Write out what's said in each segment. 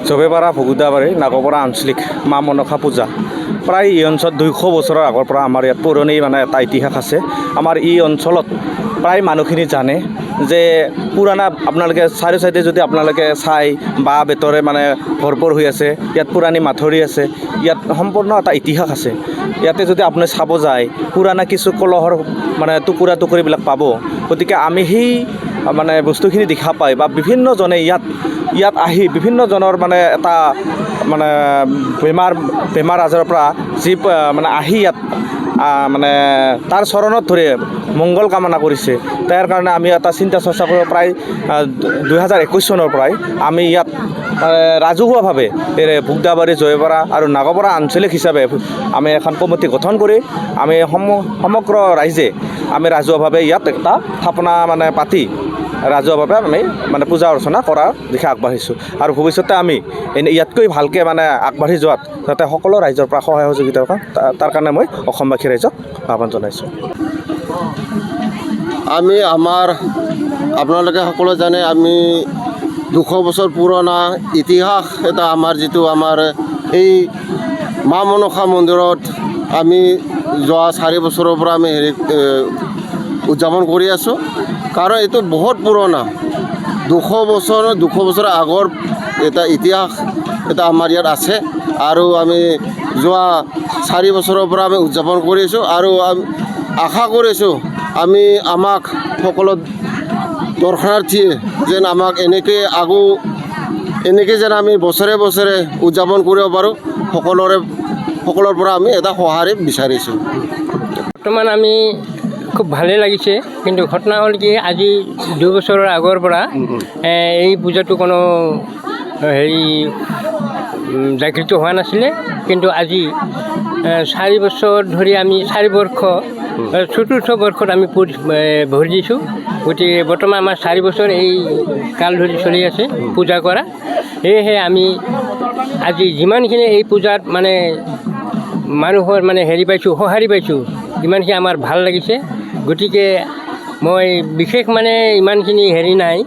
জবেপাৰা ভগুদাবাৰী নাগপাৰা আঞ্চলিক মা মনসা পূজা প্ৰায় এই অঞ্চলত 200 বছৰৰ আগৰ পৰা আমাৰ ইয়াত পুৰণি মানে এটা ইতিহাস আছে। আমাৰ এই অঞ্চলত প্ৰায় মানুহখিনি জানে যে পুৰণা আপোনালোকে চাৰি চাইডে যদি আপোনালোকে চাই বা বেতৰে মানে ভৰপূৰ হৈ আছে। ইয়াত পুৰণি মাথৰি আছে, ইয়াত সম্পূৰ্ণ এটা ইতিহাস আছে। ইয়াতে যদি আপুনি চাব যায় পুৰণা কিছু কলহৰ মানে টুকুৰা টুকুৰিবিলাক পাব। গতিকে আমি সেই মানে বস্তুখিনি দেখা পাই বা বিভিন্নজনে ইয়াত আহি বিভিন্নজনৰ মানে এটা মানে বেমাৰ আজাৰৰ পৰা যি মানে আহি ইয়াত মানে তাৰ চৰণত ধৰি মংগল কামনা কৰিছে। তাৰ কাৰণে আমি এটা চিন্তা চৰ্চা কৰোঁ। প্ৰায় 2021 চনৰ পৰাই আমি ইয়াত ৰাজহুৱাভাৱে ভোগদাবাৰী জয়পাৰা আৰু নাগপাৰা আঞ্চলিক হিচাপে আমি এখন কমিটি গঠন কৰি আমি সমগ্ৰ ৰাইজে আমি ৰাজহুৱাভাৱে ইয়াত এটা স্থাপনা মানে পাতি ৰাজহুৱাভাৱে আমি মানে পূজা অৰ্চনা কৰাৰ দিশে আগবাঢ়িছোঁ। আৰু ভৱিষ্যতে আমি ইয়াতকৈ ভালকৈ মানে আগবাঢ়ি যোৱাত যাতে সকলো ৰাইজৰ পৰা সহায় সহযোগিতা পাওঁ তাৰ কাৰণে মই অসমবাসী ৰাইজক আহ্বান জনাইছোঁ। আপোনালোকে সকলোৱে জানে আমি 200 বছৰ পুৰণা ইতিহাস এটা আমাৰ যিটো আমাৰ এই মা মনসা মন্দিৰত আমি যোৱা 4 বছৰৰ পৰা আমি উদযাপন কৰি আছোঁ। কাৰণ এইটো বহুত পুৰণা 200 বছৰ আগৰ এটা ইতিহাস এটা আমাৰ ইয়াত আছে। আৰু আমি যোৱা 4 বছৰৰ পৰা আমি উদযাপন কৰিছোঁ আৰু আশা কৰিছোঁ আমাক সকলো দৰ্শনাৰ্থীয়ে যেন আমাক এনেকৈ যেন আমি বছৰে বছৰে উদযাপন কৰিব পাৰোঁ। সকলোৰ পৰা আমি এটা সঁহাৰি বিচাৰিছোঁ। বৰ্তমান আমি খুব ভালেই লাগিছে, কিন্তু ঘটনা হ'ল কি আজি 2 বছৰৰ আগৰ পৰা এই পূজাটো কোনো জাগৃত হোৱা নাছিলে। কিন্তু আজি 4 বছৰ ধৰি আমি 4 বৰ্ষ চতুৰ্থ বৰ্ষত আমি ভৰি দিছোঁ। গতিকে বৰ্তমান আমাৰ 4 বছৰ এই কাল ধৰি চলি আছে পূজা কৰা। সেয়েহে আমি আজি যিমানখিনি এই পূজাত মানে মানুহৰ মানে সঁহাৰি পাইছোঁ ইমানখিনি আমাৰ ভাল লাগিছে। গতিকে মই বিশেষ মানে ইমানখিনি নাই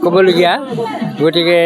ক'বলগীয়া। গতিকে